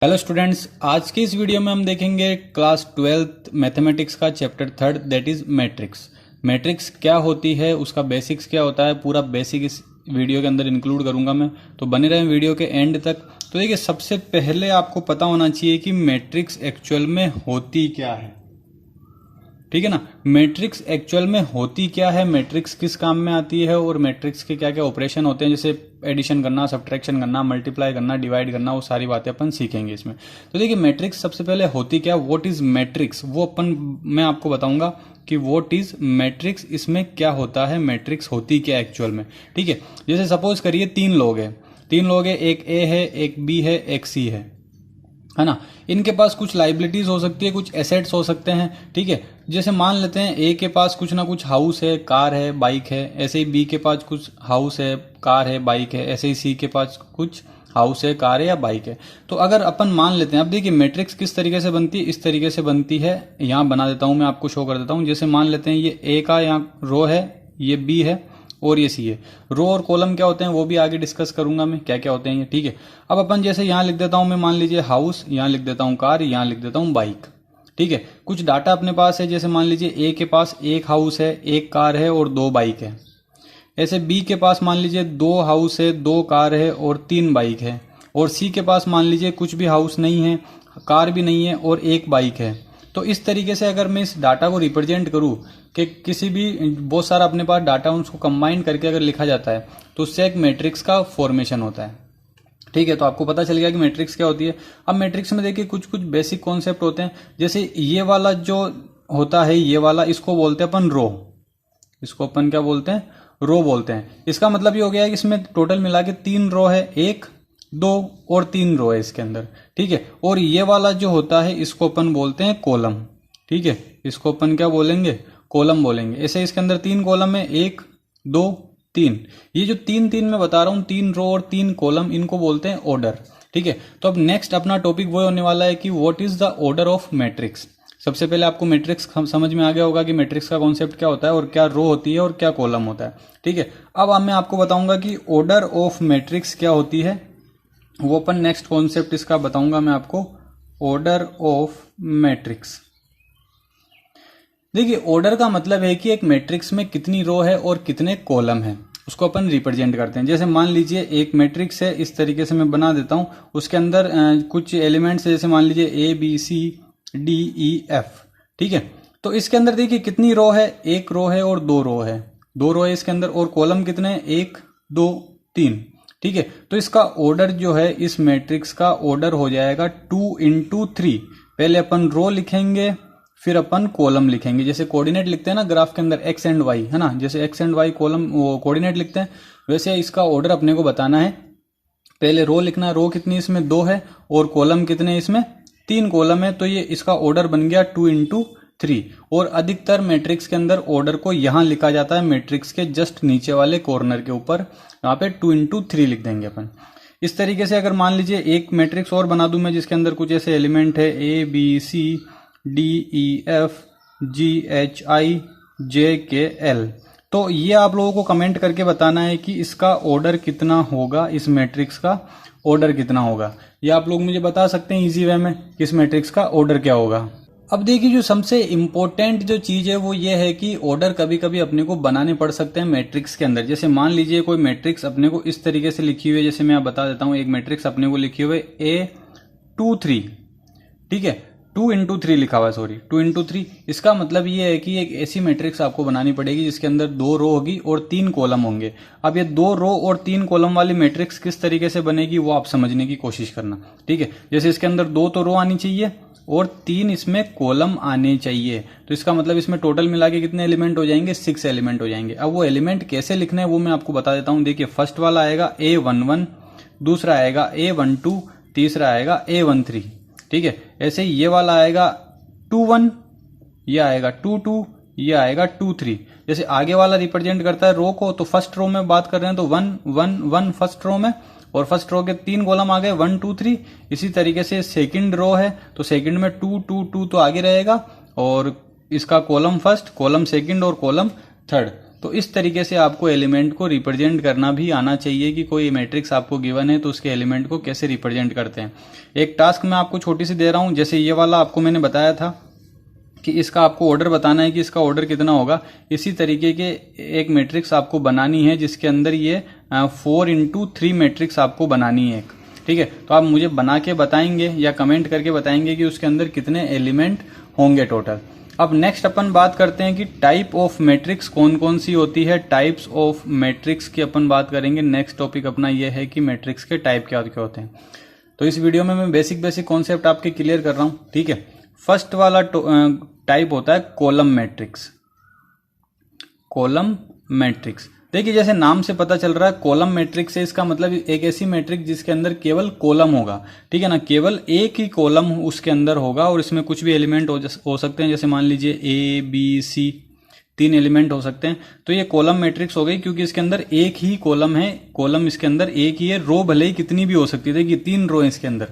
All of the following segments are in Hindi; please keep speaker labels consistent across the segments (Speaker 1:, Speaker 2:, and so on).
Speaker 1: हेलो स्टूडेंट्स, आज की इस वीडियो में हम देखेंगे क्लास 12th मैथमेटिक्स का chapter 3 that is matrix. Matrix क्या होती है, उसका बेसिक्स क्या होता है, पूरा बेसिक इस वीडियो के अंदर इंक्लूड करूंगा मैं, तो बने रहें वीडियो के एंड तक। तो देखिए, सबसे पहले आपको पता होना चाहिए कि मैट्रिक्स एक्चुअल में होती क्या है। ठीक है ना, मैट्रिक्स एक्चुअल में होती क्या है, मैट्रिक्स किस काम में आती है और मैट्रिक्स के क्या क्या ऑपरेशन होते हैं, जैसे एडिशन करना, सब्ट्रैक्शन करना, मल्टीप्लाई करना, डिवाइड करना, वो सारी बातें अपन सीखेंगे इसमें। तो देखिए, मैट्रिक्स सबसे पहले होती क्या, व्हाट इज मैट्रिक्स, वो मैं आपको बताऊंगा कि व्हाट इज मैट्रिक्स, इसमें क्या होता है, मैट्रिक्स होती क्या एक्चुअल में। ठीक है, जैसे सपोज करिए तीन लोग हैं, एक ए है, एक बी है, एक सी है ना। इनके पास कुछ लाइबिलिटीज हो सकती है, कुछ एसेट्स हो सकते हैं। ठीक है, जैसे मान लेते हैं ए के पास कुछ ना कुछ हाउस है, कार है, बाइक है, ऐसे ही बी के पास कुछ हाउस है, कार है, बाइक है, ऐसे ही सी के पास कुछ हाउस है, कार है या बाइक है। तो अगर अपन मान लेते हैं, अब देखिए मैट्रिक्स किस तरीके से बनती है, इस तरीके से बनती है। यहां बना देता हूं मैं, आपको शो कर देता हूं। जैसे मान लेते हैं ये ए का यहाँ रो है, ये बी है और ये सी है। रो और कॉलम क्या होते हैं वो भी आगे डिस्कस करूंगा मैं, क्या क्या होते हैं ये। ठीक है, अब अपन जैसे यहां लिख देता हूं मैं, मान लीजिए हाउस, यहां लिख देता हूं कार, यहां लिख देता हूं बाइक। ठीक है, कुछ डाटा अपने पास है, जैसे मान लीजिए ए के पास एक हाउस है, एक कार है और दो बाइक है। ऐसे बी के पास मान लीजिए दो हाउस है, दो कार है और तीन बाइक है। और सी के पास मान लीजिए कुछ भी हाउस नहीं है, कार भी नहीं है और एक बाइक है। तो इस तरीके से अगर मैं इस डाटा को रिप्रेजेंट करूं कि किसी भी बहुत सारा अपने पास डाटा, उसको कंबाइन करके अगर लिखा जाता है तो उससे एक मैट्रिक्स का फॉर्मेशन होता है। ठीक है, तो आपको पता चल गया कि मैट्रिक्स क्या होती है। अब मैट्रिक्स में देखिए कुछ कुछ बेसिक कॉन्सेप्ट होते हैं, जैसे ये वाला जो होता है, ये वाला, इसको बोलते हैं अपन रो। इसको अपन क्या बोलते हैं, रो बोलते हैं। इसका मतलब ये हो गया है कि इसमें टोटल मिला के तीन रो है, एक, दो और तीन रो है इसके अंदर। ठीक है, और ये वाला जो होता है इसको अपन बोलते हैं कॉलम। ठीक है, इसको अपन क्या बोलेंगे, कॉलम बोलेंगे। ऐसे इसके अंदर तीन कॉलम है, एक, दो, तीन। ये जो तीन तीन मैं बता रहा हूं, तीन रो और तीन कॉलम, इनको बोलते हैं ऑर्डर। ठीक है, तो अब नेक्स्ट अपना टॉपिक वो होने वाला है कि what is the order of matrix. सबसे पहले आपको मैट्रिक्स समझ में आ गया होगा कि मैट्रिक्स का कॉन्सेप्ट क्या होता है और क्या रो होती है और क्या कॉलम होता है। ठीक है, अब मैं आपको बताऊंगा कि ऑर्डर ऑफ मैट्रिक्स क्या होती है, वो अपन नेक्स्ट कॉन्सेप्ट इसका बताऊंगा मैं आपको, ऑर्डर ऑफ मैट्रिक्स। देखिए, ऑर्डर का मतलब है कि एक मैट्रिक्स में कितनी रो है और कितने कॉलम है, उसको अपन रिप्रेजेंट करते हैं। जैसे मान लीजिए एक मैट्रिक्स है, इस तरीके से मैं बना देता हूं, उसके अंदर कुछ एलिमेंट्स है, जैसे मान लीजिए A B C D E F. ठीक है, तो इसके अंदर देखिए कितनी रो है, एक रो है और दो रो है, दो रो है इसके अंदर, और कॉलम कितने हैं, एक, दो, तीन। ठीक है, तो इसका ऑर्डर जो है, इस मैट्रिक्स का ऑर्डर हो जाएगा 2 into 3। पहले अपन रो लिखेंगे, फिर अपन कॉलम लिखेंगे। जैसे कोऑर्डिनेट लिखते हैं ना ग्राफ के अंदर, एक्स एंड वाई, है ना, जैसे एक्स एंड वाई कॉलम वो कोऑर्डिनेट लिखते हैं, वैसे इसका ऑर्डर अपने को बताना है। पहले रो लिखना है, रो कितनी इसमें, दो है, और कॉलम कितने इसमें, तीन कॉलम है। तो ये इसका ऑर्डर बन गया 2 into 3। और अधिकतर मैट्रिक्स के अंदर ऑर्डर को यहां लिखा जाता है, मैट्रिक्स के जस्ट नीचे वाले कॉर्नर के ऊपर, यहाँ पे 2 into 3 लिख देंगे अपन। इस तरीके से अगर मान लीजिए एक मैट्रिक्स और बना दूं मैं, जिसके अंदर कुछ ऐसे एलिमेंट है, A B C D E F G H I J K L, तो ये आप लोगों को कमेंट करके बताना है कि इसका ऑर्डर कितना होगा, इस मैट्रिक्स का ऑर्डर कितना होगा। ये आप लोग मुझे बता सकते हैं इजी वे में कि इस मैट्रिक्स का ऑर्डर क्या होगा। अब देखिए, जो सबसे इंपॉर्टेंट जो चीज है वो ये है कि ऑर्डर कभी कभी अपने को बनाने पड़ सकते हैं मैट्रिक्स के अंदर। जैसे मान लीजिए कोई मैट्रिक्स अपने को इस तरीके से लिखी हुई है, जैसे मैं आप बता देता हूं, एक मैट्रिक्स अपने को लिखी हुई है A2 3। ठीक है, 2 into 3 लिखा हुआ है, सॉरी 2 into 3। इसका मतलब ये है कि एक ऐसी मैट्रिक्स आपको बनानी पड़ेगी जिसके अंदर दो रो होगी और तीन कॉलम होंगे। अब ये दो रो और तीन कॉलम वाली मैट्रिक्स किस तरीके से बनेगी वो आप समझने की कोशिश करना। ठीक है, जैसे इसके अंदर दो तो रो आनी चाहिए और तीन इसमें कॉलम आने चाहिए, तो इसका मतलब इसमें टोटल मिला के कितने एलिमेंट हो जाएंगे, 6 एलिमेंट हो जाएंगे। अब वो एलिमेंट कैसे लिखने हैं वो मैं आपको बता देता हूं। देखिए, फर्स्ट वाला आएगा A11, दूसरा आएगा A12, तीसरा आएगा A13। ठीक है, ऐसे ही ये वाला आएगा 2 1, ये आएगा 2 2, ये आएगा 2 3। जैसे आगे वाला रिप्रेजेंट करता है रो को, तो फर्स्ट रो में बात कर रहे हैं तो 1 1 1 फर्स्ट रो में, और फर्स्ट रो के तीन कॉलम आ गए 1 2 3। इसी तरीके से सेकंड रो है तो सेकंड में 2 2 2 तो आगे रहेगा, और इसका कॉलम फर्स्ट, कॉलम सेकंड और कॉलम थर्ड। तो इस तरीके से आपको एलिमेंट को रिप्रेजेंट करना भी आना चाहिए कि कोई मैट्रिक्स आपको गिवन है तो उसके एलिमेंट को कैसे रिप्रेजेंट करते हैं। एक टास्क मैं आपको छोटी सी दे रहा हूं, जैसे ये वाला आपको मैंने बताया था कि इसका आपको ऑर्डर बताना है कि इसका ऑर्डर कितना होगा। इसी तरीके के एक मैट्रिक्स आपको बनानी है जिसके अंदर ये 4x3 मैट्रिक्स आपको बनानी है, ठीक है। तो आप मुझे बना के बताएंगे या कमेंट करके बताएंगे कि उसके अंदर कितने एलिमेंट होंगे टोटल। अब नेक्स्ट अपन बात करते हैं कि टाइप ऑफ मैट्रिक्स कौन कौन सी होती है। टाइप्स ऑफ मैट्रिक्स की अपन बात करेंगे। नेक्स्ट टॉपिक अपना ये है कि मैट्रिक्स के टाइप क्या क्या होते हैं। तो इस वीडियो में मैं बेसिक कॉन्सेप्ट आपके क्लियर कर रहा हूं, ठीक है। फर्स्ट वाला टाइप होता है कॉलम मैट्रिक्स। कॉलम मैट्रिक्स, देखिए जैसे नाम से पता चल रहा है कॉलम मैट्रिक्स है, इसका मतलब एक ऐसी मैट्रिक्स जिसके अंदर केवल कॉलम होगा, ठीक है ना। केवल एक ही कॉलम उसके अंदर होगा और इसमें कुछ भी एलिमेंट हो सकते हैं। जैसे मान लीजिए A B C 3 एलिमेंट हो सकते हैं। तो ये कॉलम मैट्रिक्स हो गई क्योंकि इसके अंदर एक ही कॉलम है। कॉलम इसके अंदर एक ही है, रो भले ही कितनी भी हो सकती है। देखिए 3 रो है इसके अंदर।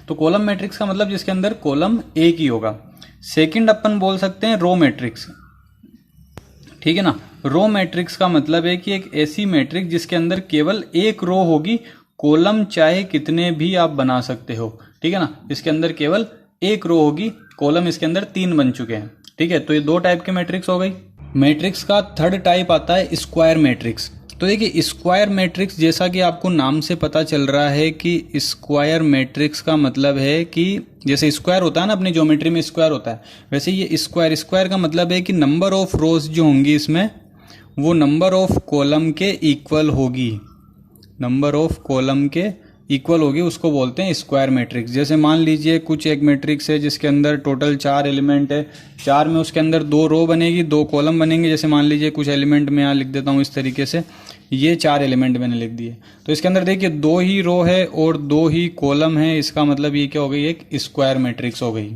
Speaker 1: तो कॉलम मैट्रिक्स का मतलब जिसके अंदर कॉलम एक ही होगा। सेकंड अपन बोल सकते हैं रो मैट्रिक्स, ठीक है ना। रो मैट्रिक्स का मतलब है कि एक ऐसी मैट्रिक्स जिसके अंदर केवल एक रो होगी, कॉलम चाहे कितने भी आप बना सकते हो, ठीक है ना। इसके अंदर केवल एक रो होगी, कॉलम इसके अंदर 3 बन चुके हैं, ठीक है। तो ये 2 टाइप के मैट्रिक्स हो गई। मैट्रिक्स का थर्ड टाइप आता है स्क्वायर मैट्रिक्स। तो देखिए स्क्वायर मैट्रिक्स जैसा कि आपको नाम से पता चल रहा है कि स्क्वायर मैट्रिक्स का मतलब है कि जैसे स्क्वायर होता है ना, अपनी ज्योमेट्री में स्क्वायर होता है, वैसे ये स्क्वायर का मतलब है कि नंबर ऑफ रोज जो होंगी इसमें वो नंबर ऑफ कॉलम के इक्वल होगी। नंबर ऑफ कॉलम के इक्वल होगी, उसको बोलते हैं स्क्वायर मैट्रिक्स। जैसे मान लीजिए कुछ एक मैट्रिक्स है जिसके अंदर टोटल 4 एलिमेंट है, 4 में उसके अंदर 2 रो बनेगी, 2 कॉलम बनेंगे। जैसे मान लीजिए कुछ एलिमेंट मैं यहाँ लिख देता हूँ इस तरीके से, ये 4 एलिमेंट मैंने लिख दिए। तो इसके अंदर देखिए 2 ही रो है और 2 ही कॉलम है। इसका मतलब ये क्या हो गई, एक स्क्वायर मैट्रिक्स हो गई।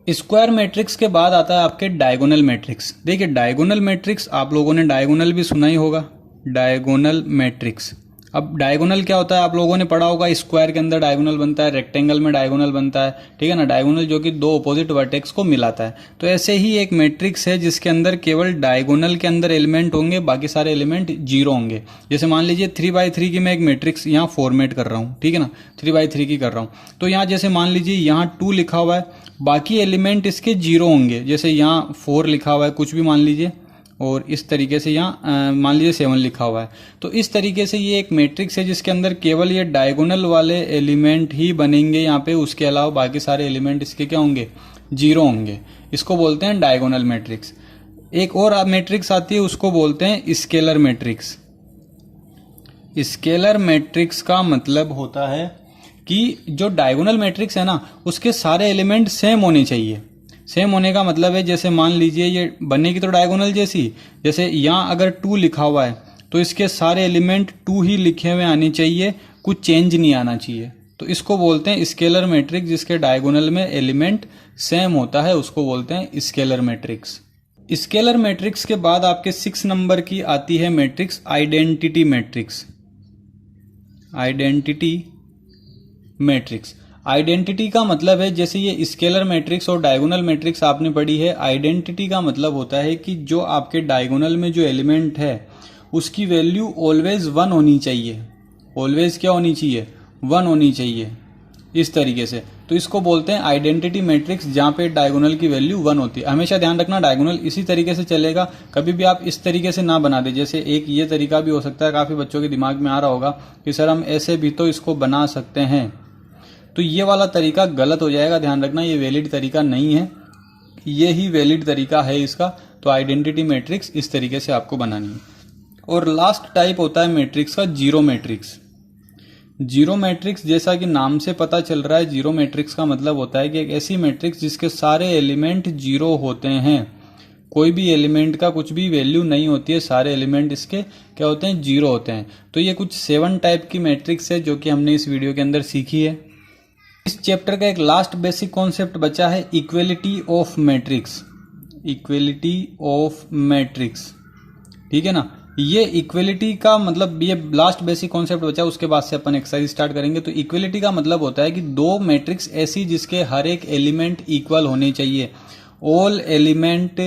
Speaker 1: स्क्वायर मैट्रिक्स के बाद आता है आपके डायगोनल मैट्रिक्स। देखिए डायगोनल मैट्रिक्स, आप लोगों ने डायगोनल भी सुना ही होगा, डायगोनल मैट्रिक्स। अब डायगोनल क्या होता है आप लोगों ने पढ़ा होगा, स्क्वायर के अंदर डायगोनल बनता है, रेक्टेंगल में डायगोनल बनता है, ठीक है ना। डायगोनल जो कि 2 ऑपोजिट वर्टेक्स को मिलाता है। तो ऐसे ही एक मैट्रिक्स है जिसके अंदर केवल डायगोनल के अंदर एलिमेंट होंगे, बाकी सारे एलिमेंट 0 होंगे। जैसे मान लीजिए 3x3 की मैं एक मैट्रिक्स यहाँ फॉर्मेट कर रहा हूँ, ठीक है ना, 3x3 की कर रहा हूँ। तो यहाँ जैसे मान लीजिए यहाँ 2 लिखा हुआ है, बाकी एलिमेंट इसके 0 होंगे। जैसे यहाँ 4 लिखा हुआ है, कुछ भी मान लीजिए, और इस तरीके से यहाँ मान लीजिए 7 लिखा हुआ है। तो इस तरीके से ये एक मैट्रिक्स है जिसके अंदर केवल ये डायगोनल वाले एलिमेंट ही बनेंगे यहाँ पे, उसके अलावा बाकी सारे एलिमेंट इसके क्या होंगे, 0 होंगे। इसको बोलते हैं डायगोनल मैट्रिक्स। एक और मैट्रिक्स आती है, उसको बोलते हैं स्केलर मैट्रिक्स। स्केलर मैट्रिक्स का मतलब होता है कि जो डायगोनल मैट्रिक्स है ना, उसके सारे एलिमेंट सेम होने चाहिए। सेम होने का मतलब है जैसे मान लीजिए ये बनेगी तो डायगोनल जैसी, जैसे यहाँ अगर 2 लिखा हुआ है तो इसके सारे एलिमेंट 2 ही लिखे हुए आने चाहिए, कुछ चेंज नहीं आना चाहिए। तो इसको बोलते हैं स्केलर मैट्रिक्स, जिसके डायगोनल में एलिमेंट सेम होता है, उसको बोलते हैं स्केलर मैट्रिक्स। स्केलर मैट्रिक्स के बाद आपके 6 नंबर की आती है matrix identity matrix. Identity matrix, identity का मतलब है जैसे ये स्केलर मैट्रिक्स और डायगोनल मैट्रिक्स आपने पढ़ी है। आइडेंटिटी का मतलब होता है कि जो आपके डायगोनल में जो एलिमेंट है उसकी वैल्यू ऑलवेज 1 होनी चाहिए। ऑलवेज क्या होनी चाहिए, 1 होनी चाहिए, इस तरीके से। तो इसको बोलते हैं आइडेंटिटी मैट्रिक्स, जहाँ पे डायगोनल की वैल्यू 1 होती है। हमेशा ध्यान रखना डायगोनल इसी तरीके से चलेगा, कभी भी आप इस तरीके से ना बना दे। जैसे एक ये तरीका भी हो सकता है, काफी बच्चों के दिमाग में आ रहा होगा कि सर हम ऐसे भी तो इसको बना सकते हैं, तो ये वाला तरीका गलत हो जाएगा। ध्यान रखना ये वैलिड तरीका नहीं है, ये ही वैलिड तरीका है इसका। तो आइडेंटिटी मैट्रिक्स इस तरीके से आपको बनानी है। और लास्ट टाइप होता है मैट्रिक्स का जीरो मैट्रिक्स। जीरो मैट्रिक्स जैसा कि नाम से पता चल रहा है, जीरो मैट्रिक्स का मतलब होता है कि एक ऐसी मैट्रिक्स जिसके सारे एलिमेंट 0 होते हैं। कोई भी एलिमेंट का कुछ भी वैल्यू नहीं होती है, सारे एलिमेंट इसके क्या होते हैं, 0 होते हैं। तो ये कुछ 7 टाइप की मैट्रिक्स है जो कि हमने इस वीडियो के अंदर सीखी है। इस चैप्टर का एक लास्ट बेसिक कॉन्सेप्ट बचा है equality of matrix. Equality of matrix, ठीक है ना। ये इक्वेलिटी का मतलब ये लास्ट बेसिक कॉन्सेप्ट बचा, उसके बाद से अपन एक्सरसाइज स्टार्ट करेंगे। तो इक्वेलिटी का मतलब होता है कि 2 मैट्रिक्स ऐसी जिसके हर एक एलिमेंट इक्वल होने चाहिए। All element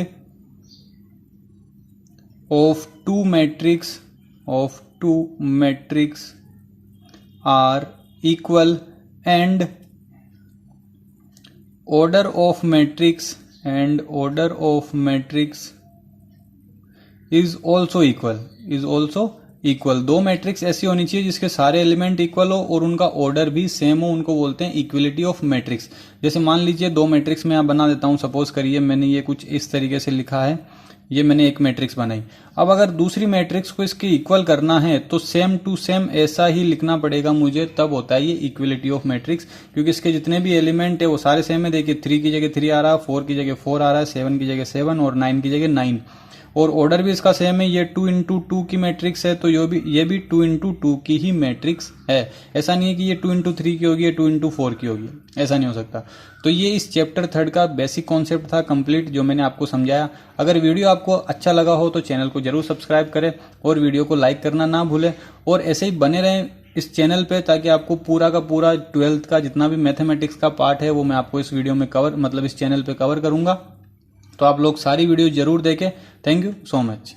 Speaker 1: of two matrix are equal and order of matrix is also equal। दो मैट्रिक्स ऐसी होनी चाहिए जिसके सारे एलिमेंट इक्वल हो और उनका ऑर्डर भी सेम हो, उनको बोलते हैं इक्वलिटी ऑफ मैट्रिक्स। जैसे मान लीजिए दो मैट्रिक्स मैं यहाँ बना देता हूँ, सपोज करिए मैंने ये कुछ इस तरीके से लिखा है, ये मैंने एक मैट्रिक्स बनाई। अब अगर दूसरी मैट्रिक्स को इसके इक्वल करना है तो सेम टू सेम ऐसा ही लिखना पड़ेगा मुझे, तब होता है ये इक्वलिटी ऑफ मैट्रिक्स, क्योंकि इसके जितने भी एलिमेंट है वो सारे सेम है। देखिए 3 की जगह 3 आ रहा है, 4 की जगह 4 आ रहा है, 7 की जगह 7 और 9 की जगह 9, और ऑर्डर भी इसका सेम है। ये 2 इंटू 2 की मैट्रिक्स है तो ये भी 2 इंटू 2 की ही मैट्रिक्स है। ऐसा नहीं है कि ये 2 इंटू 3 की होगी, ये 2 इंटू 4 की होगी, ऐसा नहीं हो सकता। तो ये इस चैप्टर 3 का बेसिक कॉन्सेप्ट था कंप्लीट, जो मैंने आपको समझाया। अगर वीडियो आपको अच्छा लगा हो तो चैनल को जरूर सब्सक्राइब करें और वीडियो को लाइक करना ना भूलें, और ऐसे ही बने रहें इस चैनल पे, ताकि आपको पूरा का पूरा 12th का जितना भी मैथमेटिक्स का पार्ट है वो मैं आपको इस वीडियो में इस चैनल पे कवर करूंगा। तो आप लोग सारी वीडियो जरूर देखें। Thank you so much.